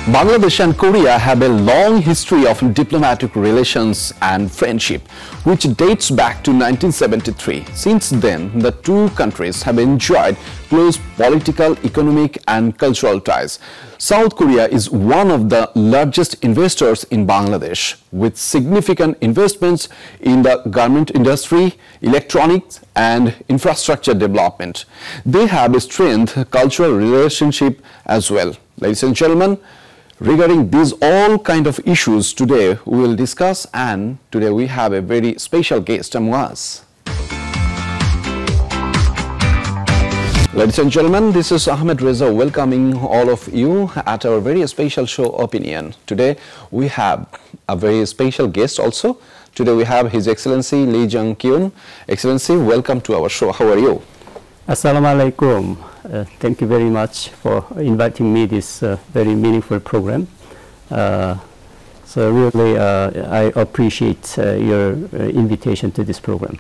Bangladesh and Korea have a long history of diplomatic relations and friendship, which dates back to 1973. Since then, the two countries have enjoyed close political, economic and cultural ties. South Korea is one of the largest investors in Bangladesh, with significant investments in the garment industry, electronics and infrastructure development. They have a strained cultural relationship as well. Ladies and gentlemen, regarding these all kind of issues today we will discuss, and today we have a very special guest among us. Ladies and gentlemen, this is Ahmed Reza welcoming all of you at our very special show Opinion. Today we have a very special guest also. Today we have His Excellency Lee Jung-kyun. Excellency, welcome to our show. How are you? Assalamu alaikum. Thank you very much for inviting me this very meaningful program. So really I appreciate your invitation to this program.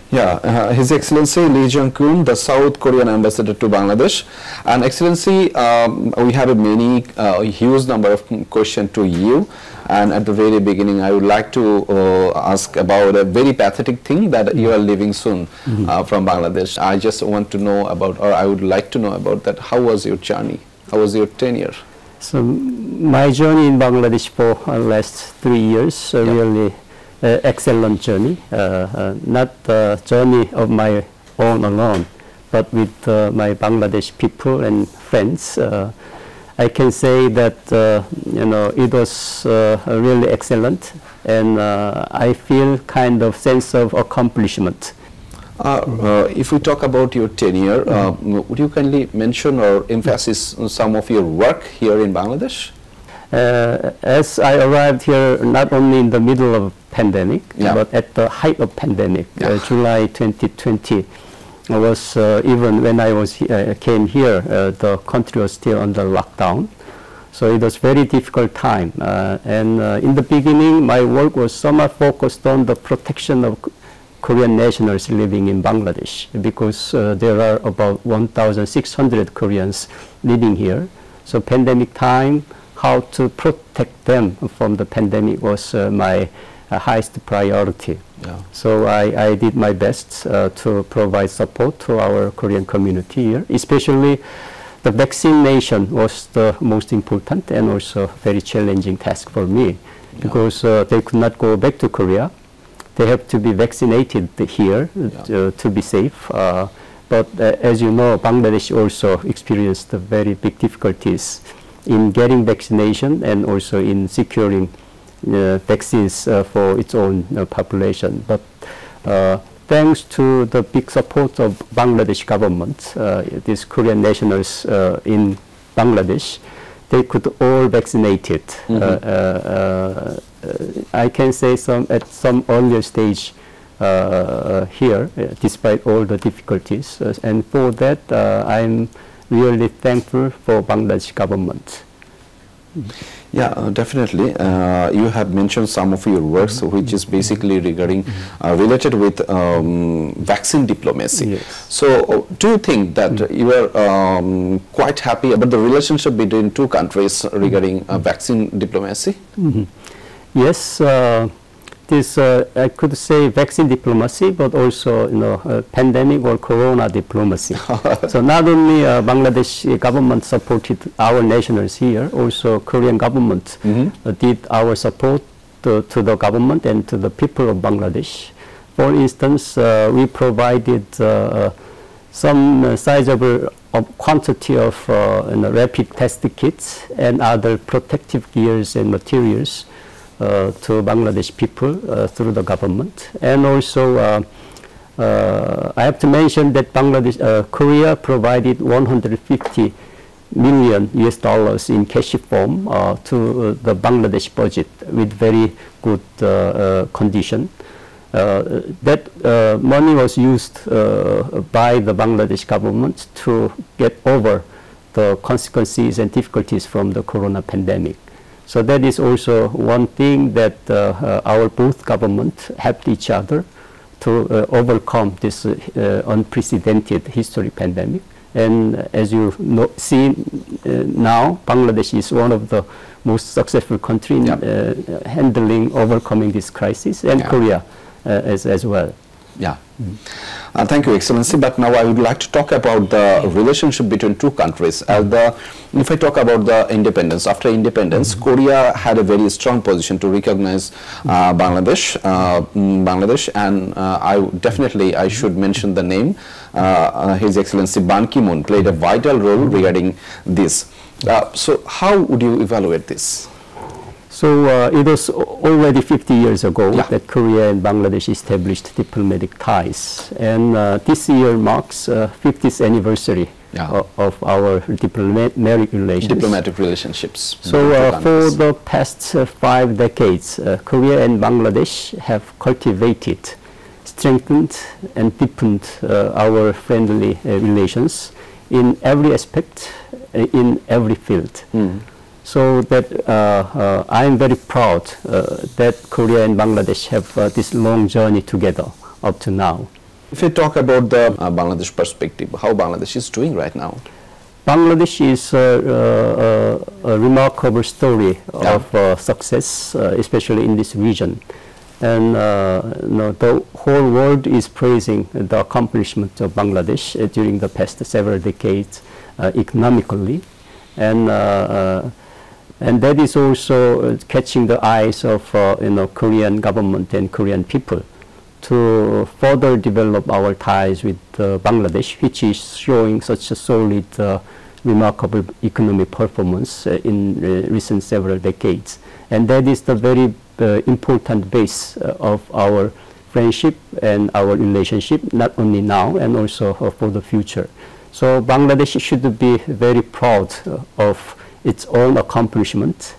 Yeah, His Excellency Lee Jung-kyun, the South Korean ambassador to Bangladesh. And Excellency, we have a huge number of questions to you. And at the very beginning, I would like to ask about a very pathetic thing that you are leaving soon from Bangladesh. I just want to know about, or I would like to know about that. How was your journey? How was your tenure? So my journey in Bangladesh for the last 3 years, really excellent journey. Not the journey of my own alone, but with my Bangladesh people and friends. I can say that it was really excellent, and I feel kind of sense of accomplishment. If we talk about your tenure, would you kindly mention or emphasize some of your work here in Bangladesh? As I arrived here not only in the middle of pandemic, but at the height of pandemic, July 2020. Was even when I came here, the country was still under lockdown, so it was very difficult time. And in the beginning, my work was somewhat focused on the protection of Korean nationals living in Bangladesh, because there are about 1,600 Koreans living here. So pandemic time, how to protect them from the pandemic was my highest priority. So I did my best to provide support to our Korean community here. Especially the vaccination was the most important and also very challenging task for me, because they could not go back to Korea. They have to be vaccinated here to be safe. But as you know, Bangladesh also experienced very big difficulties in getting vaccination and also in securing vaccines for its own population. But thanks to the big support of Bangladesh government, these Korean nationals in Bangladesh, they could all vaccinated. I can say at some earlier stage here, despite all the difficulties. And for that, I'm really thankful for Bangladesh government. Yeah, definitely. You have mentioned some of your works, which is basically regarding related with vaccine diplomacy. Yes. So, do you think that you are quite happy about the relationship between two countries regarding vaccine diplomacy? Yes. This I could say vaccine diplomacy, but also pandemic or corona diplomacy. So not only Bangladesh government supported our nationals here, also Korean government did our support to the government and to the people of Bangladesh. For instance, we provided some sizable quantity of rapid test kits and other protective gears and materials to Bangladesh people through the government. And also I have to mention that Korea provided $150 million in cash form to the Bangladesh budget with very good condition. That money was used by the Bangladesh government to get over the consequences and difficulties from the corona pandemic. So that is also one thing that our both governments helped each other to overcome this unprecedented history pandemic. And as you see now, Bangladesh is one of the most successful countries in overcoming this crisis, and Korea as well. Yeah. Thank you, Excellency. But now I would like to talk about the relationship between two countries. If I talk about the independence, after independence, Korea had a very strong position to recognize Bangladesh, and I should mention the name. His Excellency Ban Ki-moon played a vital role regarding this. So how would you evaluate this? So it was already 50 years ago that Korea and Bangladesh established diplomatic ties, and this year marks 50th anniversary of our diplomatic relations. Diplomatic relationships. So for the past 5 decades, Korea and Bangladesh have cultivated, strengthened, and deepened our friendly relations in every aspect, in every field. So that I am very proud that Korea and Bangladesh have this long journey together up to now. If you talk about the Bangladesh perspective, how Bangladesh is doing right now? Bangladesh is a remarkable story of success, especially in this region. And the whole world is praising the accomplishment of Bangladesh during the past several decades economically. And that is also catching the eyes of Korean government and Korean people to further develop our ties with Bangladesh, which is showing such a solid, remarkable economic performance in recent several decades. And that is the very important base of our friendship and our relationship, not only now and also for the future. So Bangladesh should be very proud of its own accomplishment,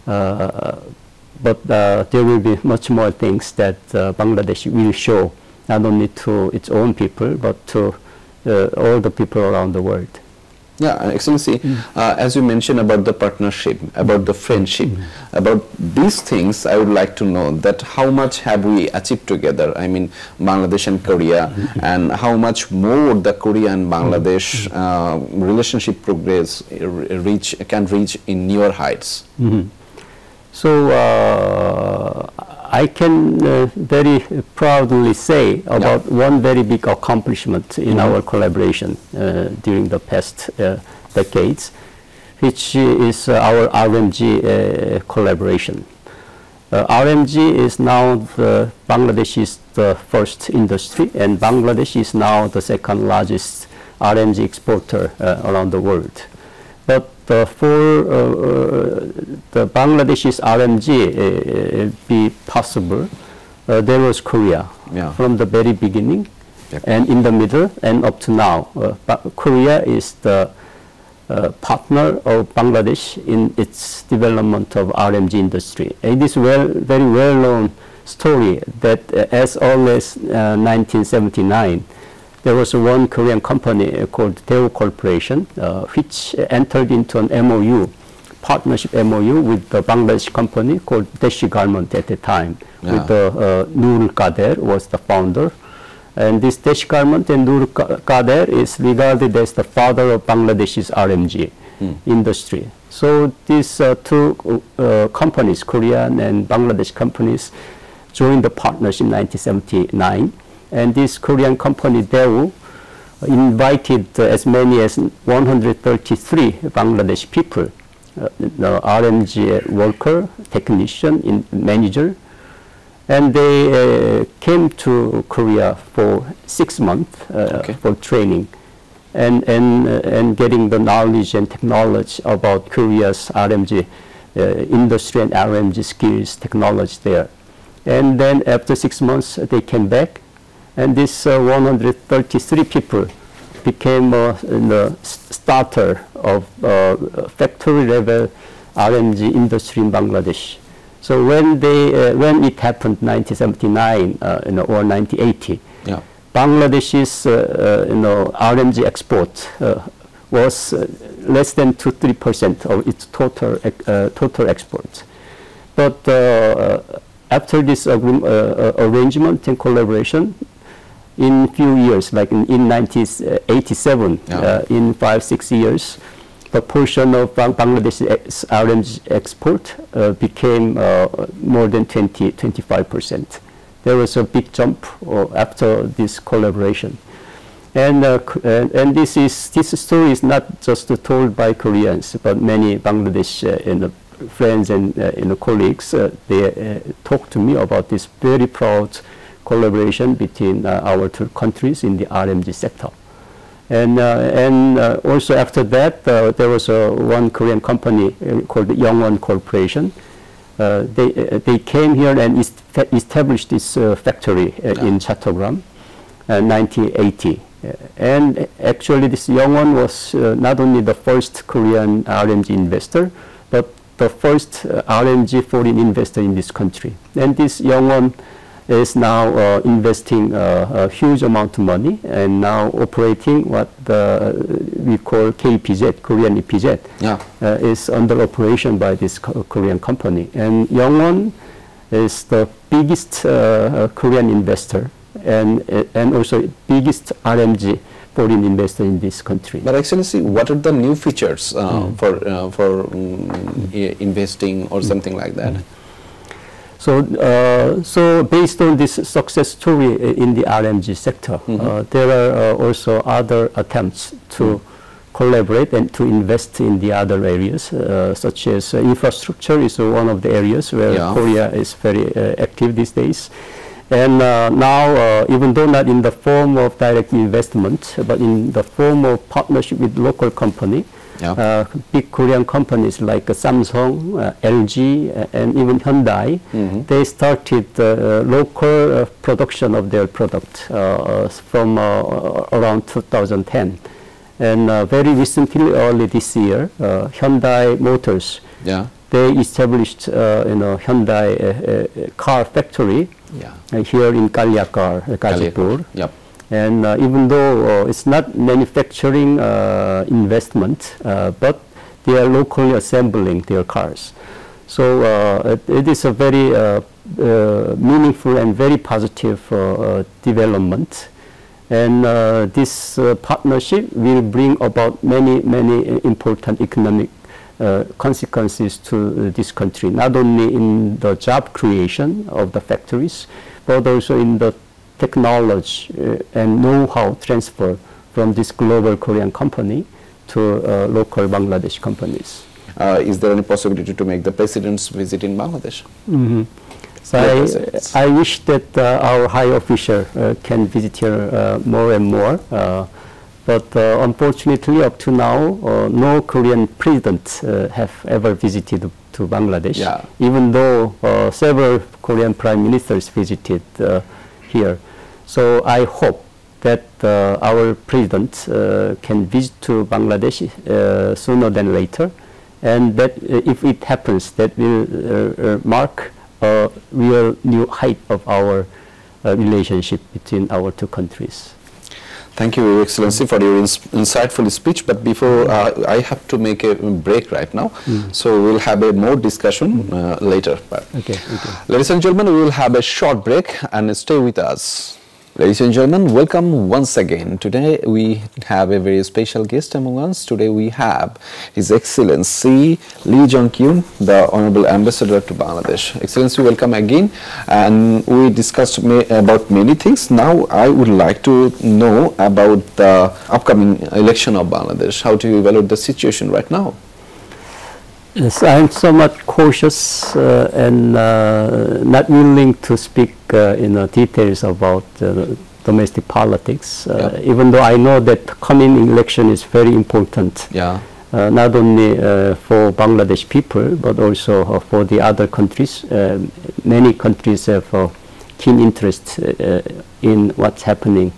but there will be much more things that Bangladesh will show, not only to its own people, but to all the people around the world. Yeah, Excellency, as you mentioned about the partnership, about the friendship, about these things, I would like to know that how much have we achieved together, I mean Bangladesh and Korea, and how much more the Korea and Bangladesh relationship progress can reach in newer heights? So I can very proudly say about one very big accomplishment in our collaboration during the past decades, which is our RMG collaboration. RMG is now Bangladesh is the first industry, and Bangladesh is now the second largest RMG exporter around the world. But for the Bangladesh's RMG be possible, there was Korea from the very beginning, and in the middle, and up to now. Korea is the partner of Bangladesh in its development of RMG industry. It is very well-known story that as early as 1979, there was one Korean company called Daewoo Corporation, which entered into an MOU, partnership MOU with the Bangladesh company called Deshi Garment at the time, with the Nur Kader was the founder. And this Deshi Garment and Nur Kader is regarded as the father of Bangladesh's RMG industry. So these two companies, Korean and Bangladesh companies, joined the partnership in 1979. And this Korean company, Daewoo, invited as many as 133 Bangladesh people, the RMG worker, technician, manager, and they came to Korea for 6 months for training and getting the knowledge and technology about Korea's RMG industry and RMG skills, technology there. And then after 6 months, they came back. And this 133 people became the starter of factory-level RMG industry in Bangladesh. So when it happened, 1979 or 1980, Bangladesh's RMG export was less than 2-3% of its total exports. But after this arrangement and collaboration, in few years, like in 1987, in 5-6 years, the portion of Bangladesh's RMG export became more than 25%. There was a big jump after this collaboration. And this story is not just told by Koreans, but many Bangladesh friends and colleagues. They talk to me about this very proud collaboration between our two countries in the RMG sector. And also after that, there was one Korean company called Yongwon Corporation. They came here and established this factory in Chattogram in 1980. And actually this Yongwon was not only the first Korean RMG investor, but the first RMG foreign investor in this country. And this Yongwon is now investing a huge amount of money and now operating what we call KEPZ, Korean EPZ, is under operation by this Korean company. And Yongwon is the biggest Korean investor and also biggest RMG foreign investor in this country. But Excellency, what are the new features for investing or something like that? So based on this success story in the RMG sector, there are also other attempts to collaborate and to invest in the other areas, such as infrastructure is one of the areas where Korea is very active these days. And now, even though not in the form of direct investment, but in the form of partnership with local company, big Korean companies like Samsung, LG, and even Hyundai, they started local production of their product from around 2010. And very recently, early this year, Hyundai Motors, they established Hyundai car factory here in Kalyakar, Gazipur. And even though it's not manufacturing investment, but they are locally assembling their cars. So it is a very meaningful and very positive development. And this partnership will bring about many important economic consequences to this country, not only in the job creation of the factories, but also in the technology and know-how transfer from this global Korean company to local Bangladesh companies. Is there any possibility to make the president's visit in Bangladesh? So I wish that our high official can visit here more and more. But unfortunately, up to now, no Korean president have ever visited to Bangladesh, even though several Korean prime ministers visited here. So I hope that our president can visit to Bangladesh sooner than later, and that if it happens, that will mark a real new height of our relationship between our two countries. Thank you, Your Excellency, for your insightful speech. But before I have to make a break right now, so we'll have a more discussion later. Okay. Ladies and gentlemen, we will have a short break and stay with us. Ladies and gentlemen, welcome once again. Today we have a very special guest among us. Today we have His Excellency Lee Jong-kyun, the Honorable Ambassador to Bangladesh. Excellency, welcome again. And we discussed about many things. Now I would like to know about the upcoming election of Bangladesh. How do you evaluate the situation right now? Yes, I'm somewhat cautious and not willing to speak details about domestic politics, even though I know that coming election is very important, not only for Bangladesh people, but also for the other countries. Many countries have a keen interest in what's happening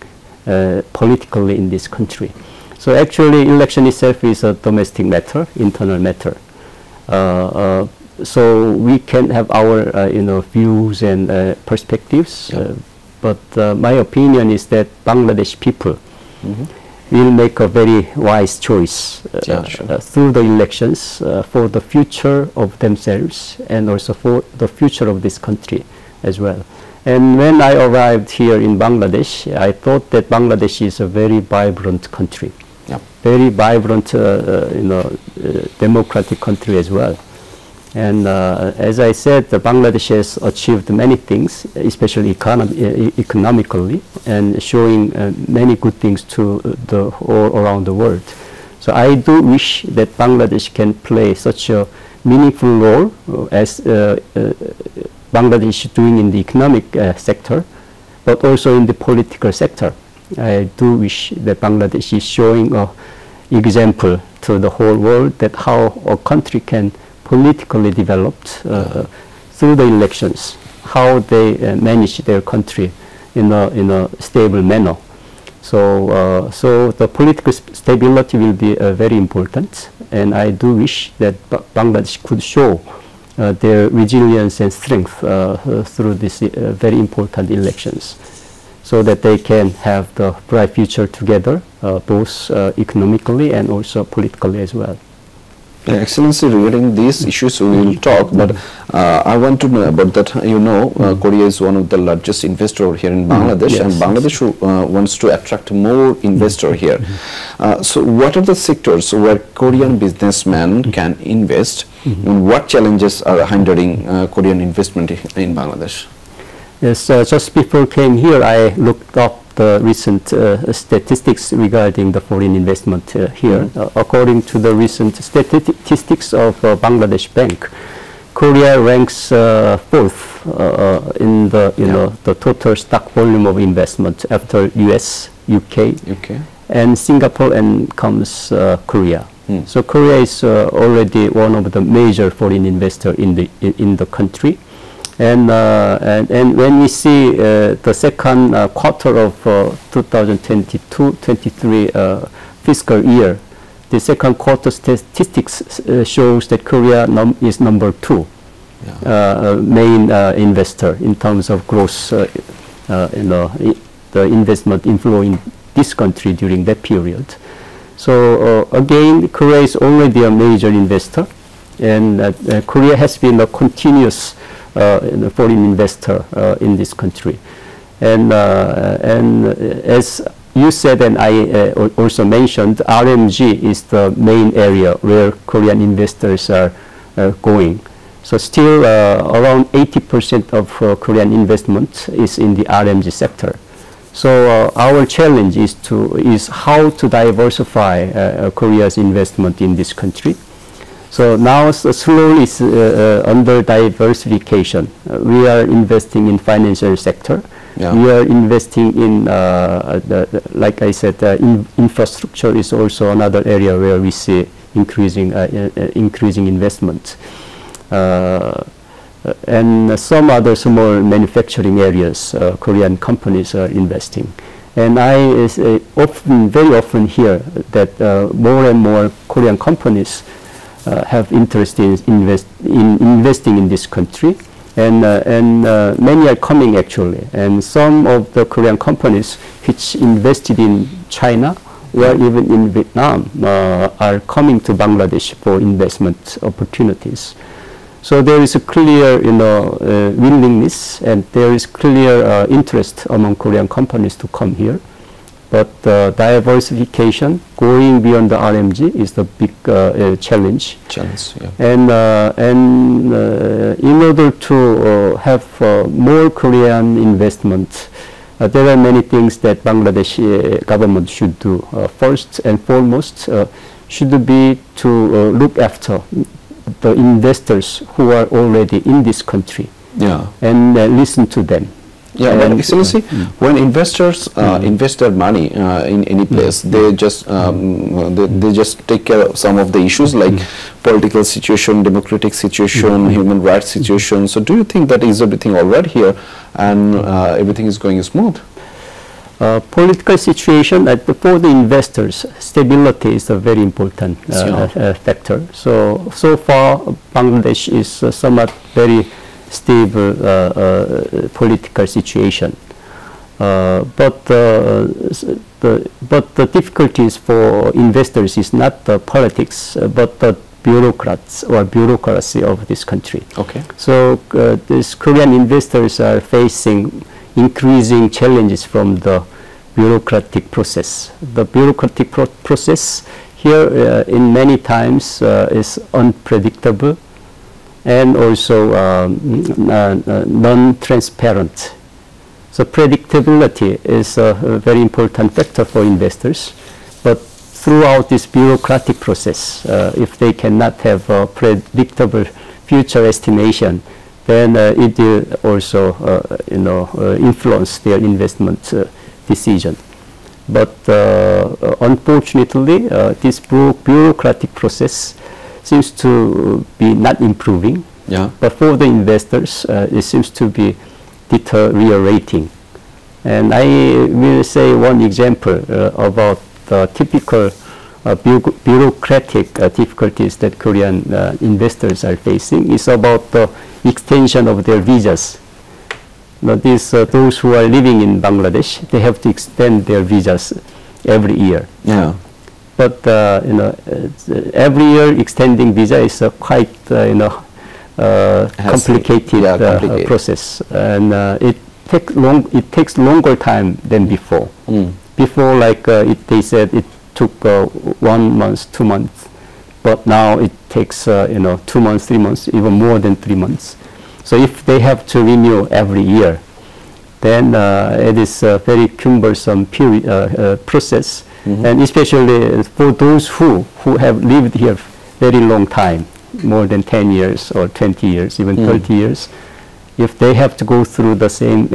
politically in this country. So actually, election itself is a domestic matter, internal matter. So we can have our views and perspectives, but my opinion is that Bangladesh people will make a very wise choice through the elections for the future of themselves and also for the future of this country as well. And when I arrived here in Bangladesh, I thought that Bangladesh is a very vibrant country, very vibrant, democratic country as well. And as I said, Bangladesh has achieved many things, especially economically, and showing many good things to all around the world. So I do wish that Bangladesh can play such a meaningful role as Bangladesh is doing in the economic sector, but also in the political sector. I do wish that Bangladesh is showing an example to the whole world that how a country can politically developed through the elections, how they manage their country in a stable manner. So, so the political stability will be very important, and I do wish that Bangladesh could show their resilience and strength through these very important elections, so that they can have the bright future together, both economically and also politically as well. Excellency, regarding these issues we will talk, but I want to know about that. Korea is one of the largest investor here in Bangladesh, and Bangladesh wants to attract more investor here. So what are the sectors where Korean businessmen can invest, and what challenges are hindering Korean investment in Bangladesh? Yes, just before I came here, I looked up the recent statistics regarding the foreign investment here. According to the recent statistics of Bangladesh Bank, Korea ranks fourth in the the total stock volume of investment after US, UK, and Singapore, and comes Korea. So Korea is already one of the major foreign investor in the country. And when we see the second quarter of 2022-23 fiscal year, the second quarter statistics shows that Korea is number 2 main investor in terms of gross, the investment inflow in this country during that period. So again, Korea is already a major investor, and Korea has been a continuous foreign investor in this country, and as you said, and I also mentioned, RMG is the main area where Korean investors are going. So still around 80% of Korean investment is in the RMG sector. So our challenge is how to diversify Korea's investment in this country. So now slowly under diversification, we are investing in financial sector. We are investing in, like I said, infrastructure is also another area where we see increasing investment. And some other small manufacturing areas, Korean companies are investing. And I very often hear that more and more Korean companies have interest in investing in this country, and many are coming actually. And some of the Korean companies which invested in China or even in Vietnam are coming to Bangladesh for investment opportunities. So there is a clear, willingness, and there is clear interest among Korean companies to come here. But diversification, going beyond the RMG, is the big challenge. And in order to have more Korean investment, there are many things that Bangladesh government should do. First and foremost, should be to look after the investors who are already in this country, and listen to them. But Excellency, when investors invest their money in any place, they just take care of some of the issues like political situation, democratic situation, human rights situation. So do you think that is everything all right here, and everything is going smooth? Political situation, for the investors, stability is a very important factor. So far, Bangladesh is somewhat very stable political situation, but the difficulties for investors is not the politics, but the bureaucrats or bureaucracy of this country. Okay. So these Korean investors are facing increasing challenges from the bureaucratic process. The bureaucratic process here in many times is unpredictable and also non-transparent. So predictability is a very important factor for investors, but throughout this bureaucratic process, if they cannot have a predictable future estimation, then it will also influence their investment decision. But unfortunately, this bureaucratic process seems to be not improving. Yeah. But for the investors, it seems to be deteriorating. And I will say one example about the typical bureaucratic difficulties that Korean investors are facing is about the extension of their visas. Now, those who are living in Bangladesh, they have to extend their visas every year. Yeah. But every year extending visa is a quite complicated process, and it takes longer time than before. Before, like they said, it took 1 month, 2 months, but now it takes 2 months, 3 months, even more than 3 months. So if they have to renew every year, then it is a very cumbersome process, and especially for those who have lived here very long time, more than 10 years or 20 years, even 30 years, if they have to go through the same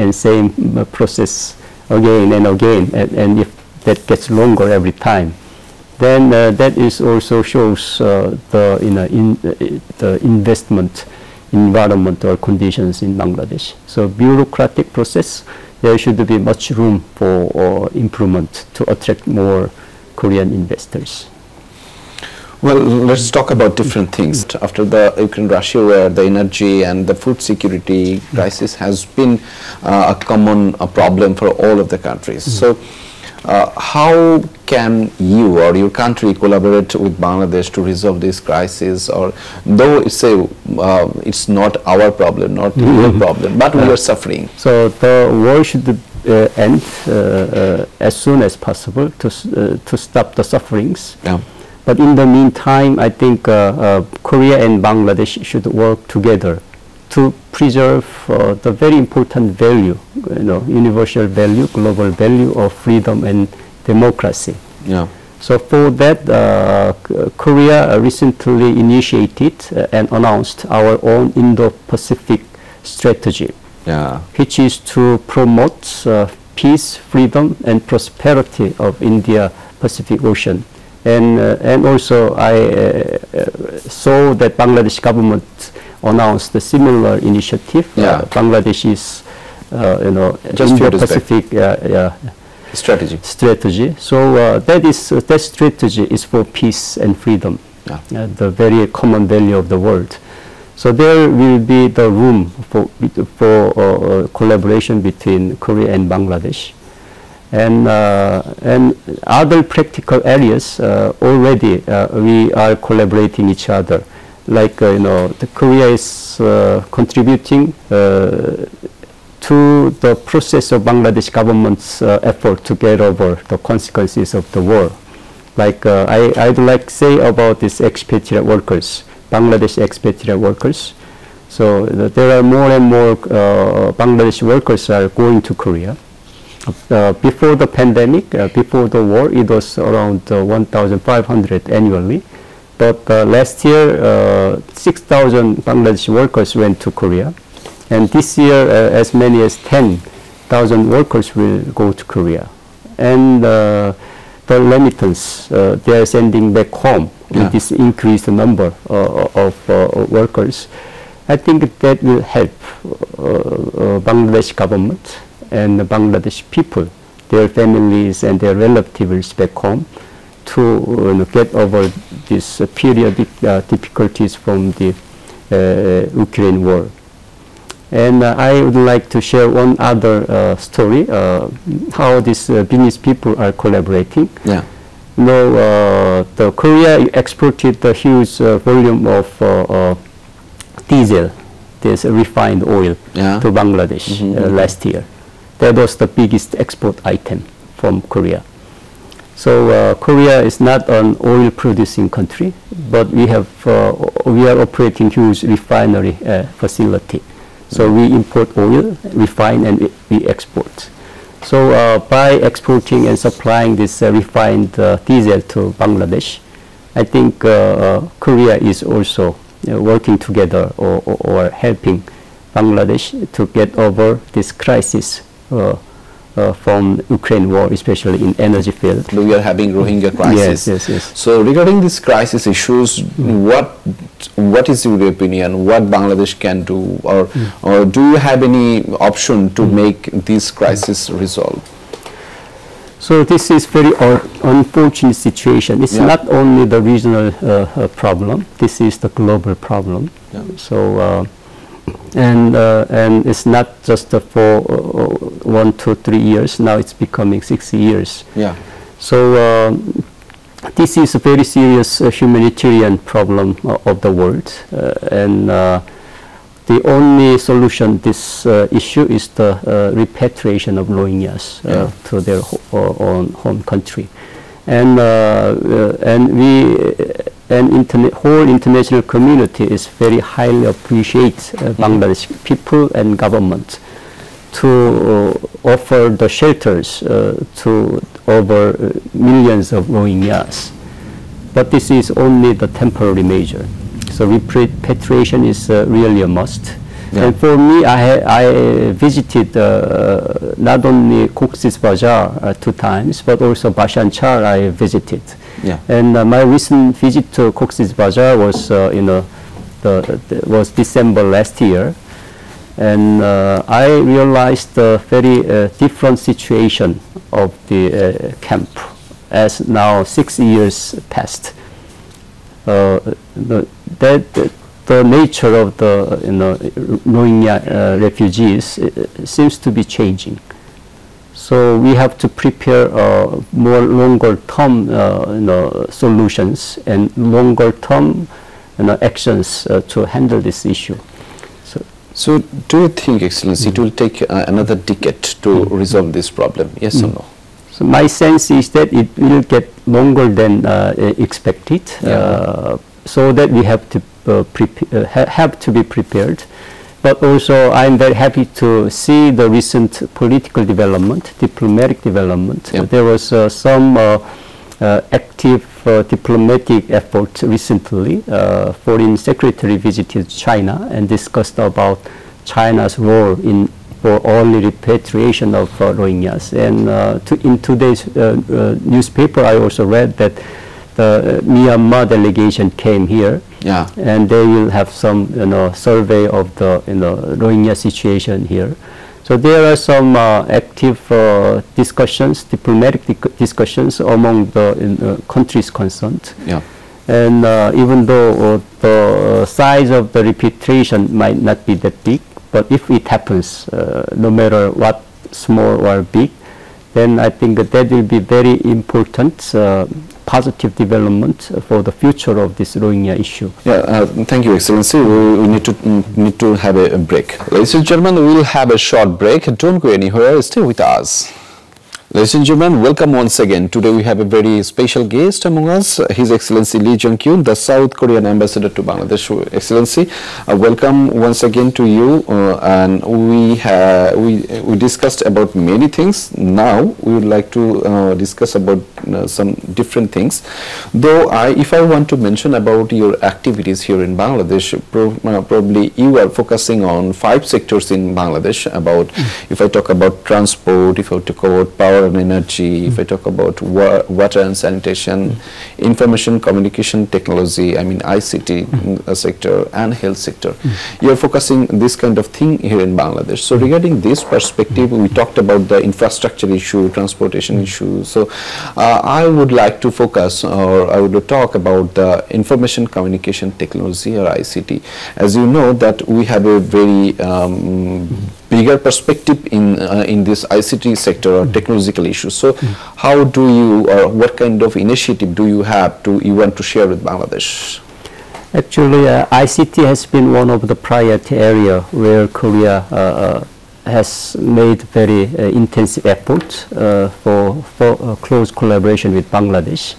process again and again, and if that gets longer every time, then that is also shows the investment environment or conditions in Bangladesh. So bureaucratic process, there should be much room for improvement to attract more Korean investors. Well, let's talk about different things. After the Ukraine-Russia war, the energy and the food security crisis has been a common problem for all of the countries. So how can you or your country collaborate with Bangladesh to resolve this crisis? Or though it's not our problem, not your problem, but we are suffering. So the war should end as soon as possible to stop the sufferings. Yeah. But in the meantime, I think Korea and Bangladesh should work together to preserve the very important value, universal value, global value of freedom and democracy. Yeah. So for that, Korea recently initiated and announced our own Indo-Pacific strategy, which is to promote peace, freedom, and prosperity of India-Pacific Ocean. And also I saw that Bangladesh government announced a similar initiative. Bangladesh is, Indo-Pacific strategy. So that strategy is for peace and freedom, the very common value of the world. So there will be the room for collaboration between Korea and Bangladesh. And other practical areas already we are collaborating each other. Like the Korea is contributing to the process of Bangladesh government's effort to get over the consequences of the war. Like I'd like to say about these expatriate workers, Bangladesh expatriate workers. So there are more and more Bangladesh workers are going to Korea. Before the pandemic, before the war, it was around 1,500 annually. But last year, 6,000 Bangladeshi workers went to Korea. And this year, as many as 10,000 workers will go to Korea. And the remittance they are sending back home with this increased number of workers, I think that will help Bangladesh government and the Bangladesh people, their families and their relatives back home, to get over these periodic difficulties from the Ukraine war. And I would like to share one other story, how these Viennese people are collaborating. the Korea exported a huge volume of diesel, this refined oil, to Bangladesh last year. That was the biggest export item from Korea. So Korea is not an oil producing country, but we are operating huge refinery facility. So we import oil, refine, and we export. So by exporting and supplying this refined diesel to Bangladesh, I think Korea is also working together or helping Bangladesh to get over this crisis from Ukraine war, especially in energy field. We are having Rohingya crisis. Yes. So regarding these crisis issues, what is your opinion? What Bangladesh can do, or do you have any option to make this crisis resolve? So this is very unfortunate situation. It's not only the regional problem. This is the global problem. So. And it's not just for 1 to 3 years. Now it's becoming 6 years. So this is a very serious humanitarian problem of the world, and the only solution this issue is the repatriation of Rohingyas to their own home country, and whole international community is very highly appreciates Bangladesh people and government to offer the shelters to over millions of Rohingyas. But this is only the temporary measure. So repatriation is really a must. And for me, I visited not only Cox's Bazar 2 times, but also Bashan Char I visited. And my recent visit to Cox's Bazar was was December last year, and I realized the very different situation of the camp as now 6 years passed. The nature of the Rohingya refugees seems to be changing. So we have to prepare more longer-term solutions and longer-term actions to handle this issue. So do you think, Excellency, it will take another decade to resolve this problem? Yes or no? So my sense is that it will get longer than expected. So that we have to be prepared. But also, I'm very happy to see the recent political development, diplomatic development. There was some active diplomatic effort recently. Foreign Secretary visited China and discussed about China's role for early repatriation of Rohingyas. And in today's newspaper, I also read that the Myanmar delegation came here, and they will have some survey of the Rohingya situation here. So there are some active discussions, diplomatic discussions among the countries concerned. And even though the size of the repatriation might not be that big, but if it happens, no matter what, small or big, then I think that will be very important positive development for the future of this Rohingya issue. Thank you, Excellency. We need to have a break. Ladies and gentlemen, we will have a short break. Don't go anywhere. Stay with us. Ladies and gentlemen, welcome once again. Today we have a very special guest among us, His Excellency Lee Jung-kyun, the South Korean Ambassador to Bangladesh. Excellency, welcome once again to you. And we discussed about many things. Now we would like to discuss about some different things. Though if I want to mention about your activities here in Bangladesh, probably you are focusing on 5 sectors in Bangladesh. If I talk about transport, if I talk about power and energy, if I talk about water and sanitation, information communication technology, I mean ICT sector and health sector. You are focusing this kind of thing here in Bangladesh. So regarding this perspective, we talked about the infrastructure issue, transportation issue. So I would like to focus, or I would talk about the information communication technology or ICT. As you know that we have a very bigger perspective in this ICT sector or technological issues. So how do you, or what kind of initiative do you have you want to share with Bangladesh? Actually, ICT has been one of the priority area where Korea has made very intensive efforts for close collaboration with Bangladesh,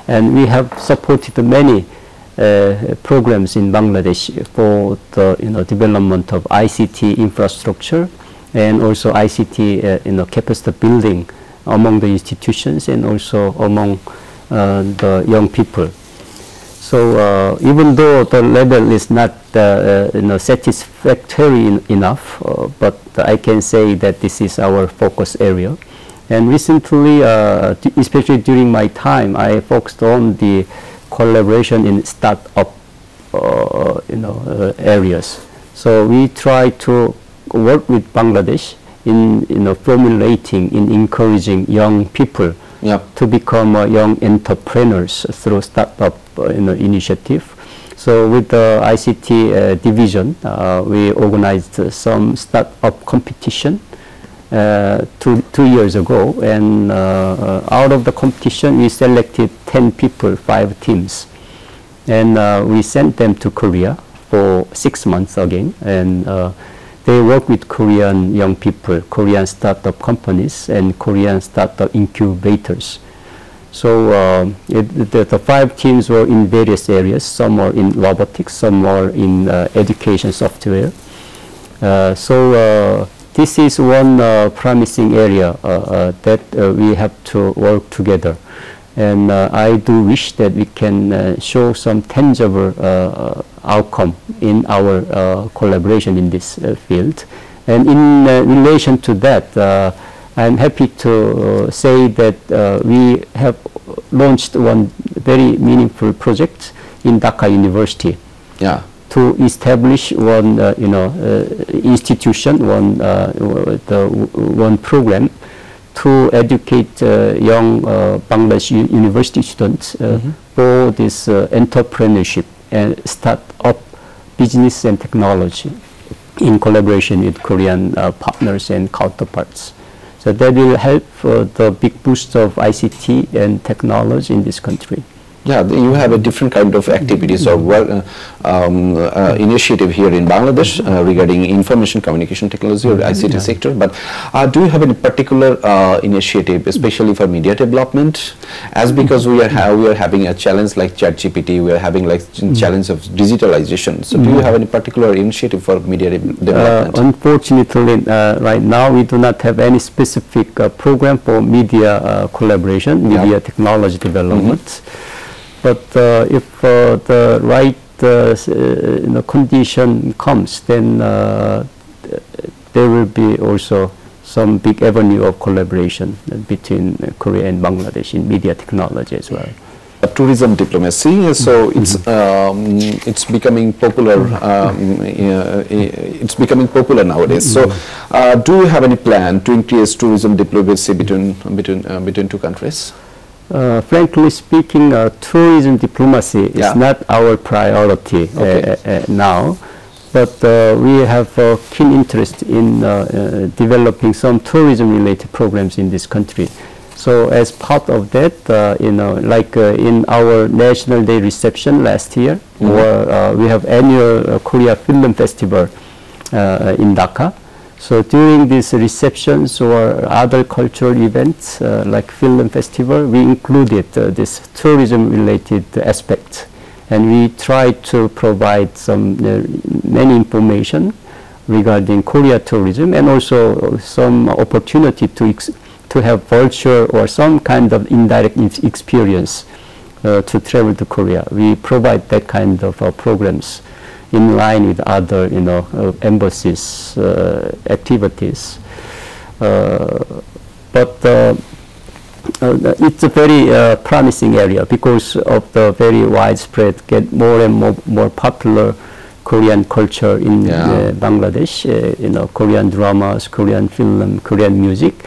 and we have supported many programs in Bangladesh for the development of ICT infrastructure and also ICT capacity building among the institutions and also among the young people. So even though the level is not satisfactory enough, but I can say that this is our focus area. And recently, especially during my time, I focused on the collaboration in startup areas. So we try to work with Bangladesh in formulating, in encouraging young people to become young entrepreneurs through startup initiative. So with the ICT division, we organized some startup competition 2 years ago, and out of the competition we selected 10 people, 5 teams, and we sent them to Korea for 6 months again, and they work with Korean young people, Korean startup companies and Korean startup incubators. So the 5 teams were in various areas. Some were in robotics, some were in education software. This is one promising area that we have to work together. And I do wish that we can show some tangible outcome in our collaboration in this field. And in relation to that, I'm happy to say that we have launched one very meaningful project in Dhaka University. To establish one, institution, one program to educate young Bangladesh university students for this entrepreneurship and start-up business and technology in collaboration with Korean partners and counterparts. So that will help the big boost of ICT and technology in this country. Yeah, you have a different kind of activities or work, initiative here in Bangladesh regarding information communication technology or ICT sector. But do you have any particular initiative, especially for media development? As because we are having a challenge like ChatGPT, we are having like challenge of digitalization. So do you have any particular initiative for media development? Unfortunately, right now we do not have any specific program for media collaboration, media technology development. But if the right condition comes, then there will be also some big avenue of collaboration between Korea and Bangladesh in media technology as well. Tourism diplomacy, so it's becoming popular. It's becoming popular nowadays. So, do you have any plan to increase tourism diplomacy between two countries? Frankly speaking, tourism diplomacy is not our priority now, but we have a keen interest in developing some tourism-related programs in this country. So as part of that, like in our National Day reception last year, or we have annual Korea Film Festival in Dhaka. So during these receptions or other cultural events like film festival, we included this tourism-related aspect, and we try to provide some many information regarding Korea tourism, and also some opportunity to have virtual or some kind of indirect experience to travel to Korea. We provide that kind of programs in line with other, embassies activities. But it's a very promising area because of the very widespread, get more and more popular Korean culture in Bangladesh. Korean dramas, Korean film, Korean music.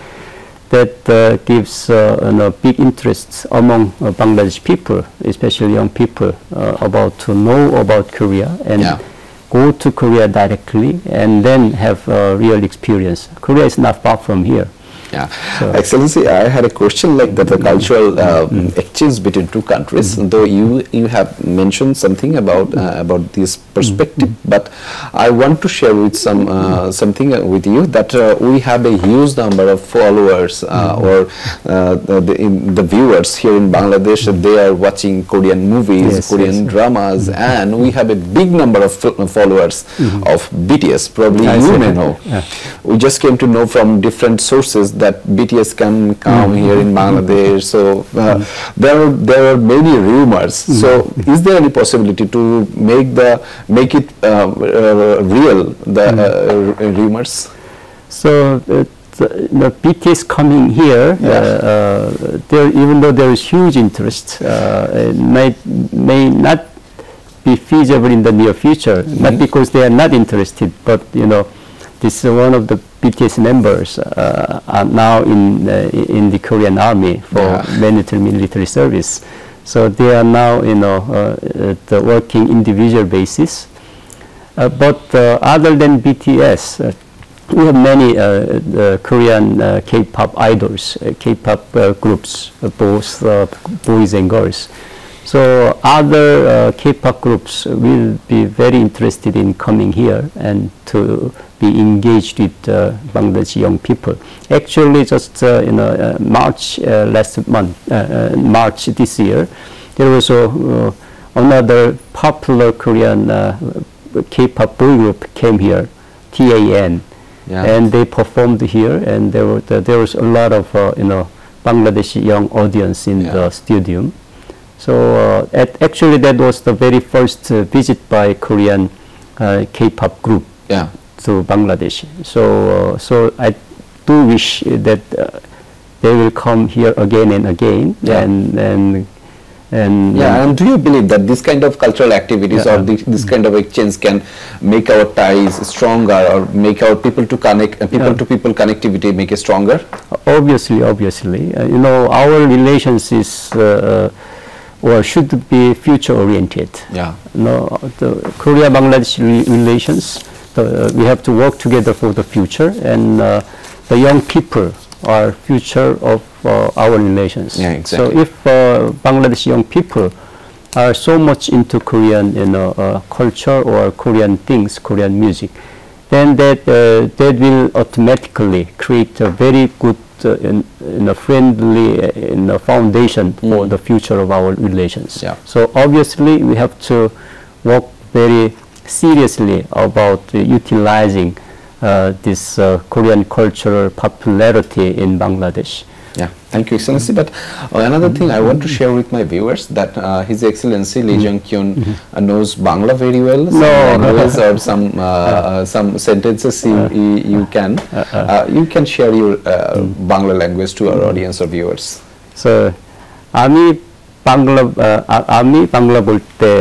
That gives big interest among Bangladesh people, especially young people, to know about Korea and go to Korea directly and then have a real experience. Korea is not far from here. Yeah, so, Excellency, I had a question like that, the cultural exchange between two countries. Though you have mentioned something about this perspective, but I want to share with something with you that we have a huge number of followers or the viewers here in Bangladesh. They are watching Korean movies, Korean dramas, and we have a big number of followers of BTS. Probably you may know. We just came to know from different sources that BTS can come here in Bangladesh. So there are many rumors. So is there any possibility to make it real, the rumors? So the BTS coming here, even though there is huge interest, it may not be feasible in the near future. Not because they are not interested, but this is one of the BTS members are now in the Korean Army for military service. So they are now working individual basis. But other than BTS, we have many Korean K-pop idols, K-pop groups, both boys and girls. So other K-pop groups will be very interested in coming here and to be engaged with Bangladeshi young people. Actually, just March last month, March this year, there was another popular Korean K-pop boy group came here, TAN, and they performed here, and there was a lot of Bangladeshi young audience in the stadium. So actually, that was the very first visit by Korean K-pop group to Bangladesh. So I do wish that they will come here again and again. And do you believe that this kind of cultural activities or this kind of exchange can make our ties stronger or make our people to connect, people to people connectivity make it stronger? Obviously. Our relations is or should be future-oriented. The Korea-Bangladesh relations, we have to work together for the future, and the young people are future of our relations. So if Bangladesh young people are so much into Korean culture or Korean things, Korean music, then that will automatically create a very good friendly foundation for the future of our relations. So obviously we have to work very seriously about utilizing this Korean cultural popularity in Bangladesh. Thank you, Excellency. But another thing I want to share with my viewers that His Excellency Lee Jung-kyun knows Bangla very well. Some languages or some sentences you can share your Bangla language to our audience or viewers. So, আমি বাংলা বলতে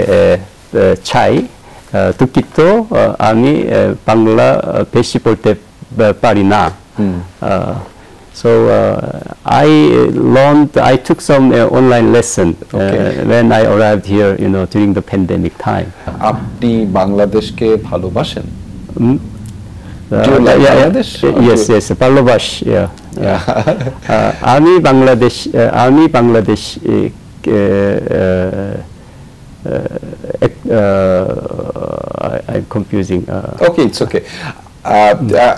চাই, দুঃখিত আমি বাংলা বেশি বলতে পারি না. So I took some online lesson when I arrived here, during the pandemic time. আপনি বাংলাদেশকে ভালোবাসেন? Do you like Bangladesh? Yes, ভালোবাস. আমি Bangladesh I'm confusing. Okay, it's okay.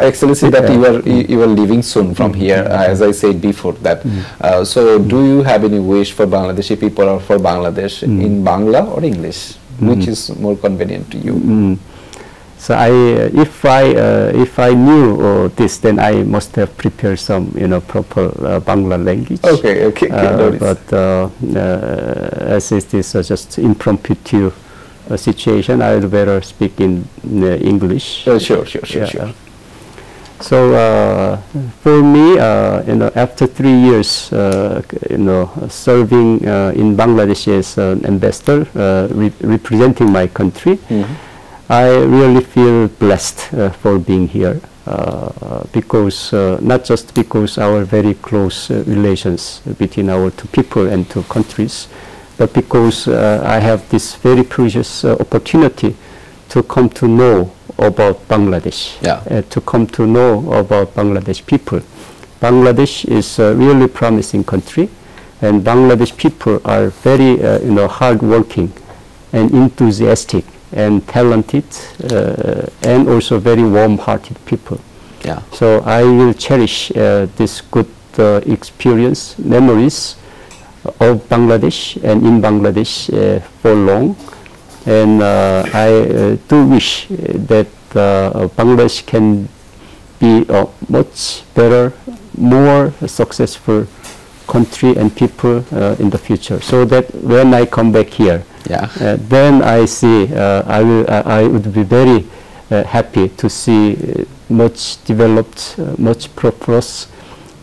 Excellency, that you are leaving soon from here, as I said before that. So do you have any wish for Bangladeshi people or for Bangladesh in Bangla or English? Which is more convenient to you? So if I knew this, then I must have prepared some proper Bangla language. Okay. But as it is just impromptu situation, I would better speak in English. Sure. So for me, after 3 years, serving in Bangladesh as an ambassador, representing my country, I really feel blessed for being here, because not just because our very close relations between our two people and two countries, but because I have this very precious opportunity to come to know about Bangladesh, to come to know about Bangladesh people. Bangladesh is a really promising country, and Bangladesh people are very hardworking and enthusiastic and talented and also very warm-hearted people. Yeah. So I will cherish this good experience, memories of Bangladesh and in Bangladesh for long. And I do wish that Bangladesh can be a much better, more successful country and people in the future. So that when I come back here, then I see I would be very happy to see much developed, much prosperous,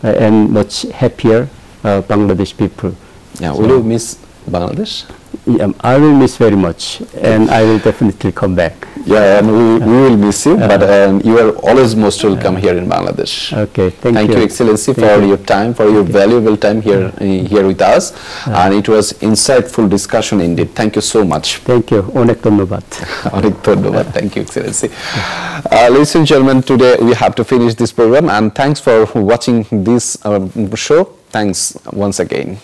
and much happier Bangladesh people. Yeah, will you miss Bangladesh? Yeah, I will miss very much, and I will definitely come back. Yeah, and we will miss you, but you are always most welcome here in Bangladesh. Okay, thank you. Thank you, Excellency, for your time, for your valuable time here with us, and it was insightful discussion indeed. Thank you so much. Thank you. Onek dhonnobad. Onek dhonnobad. Thank you, Excellency. Ladies and gentlemen, today we have to finish this program, and thanks for watching this show. Thanks once again.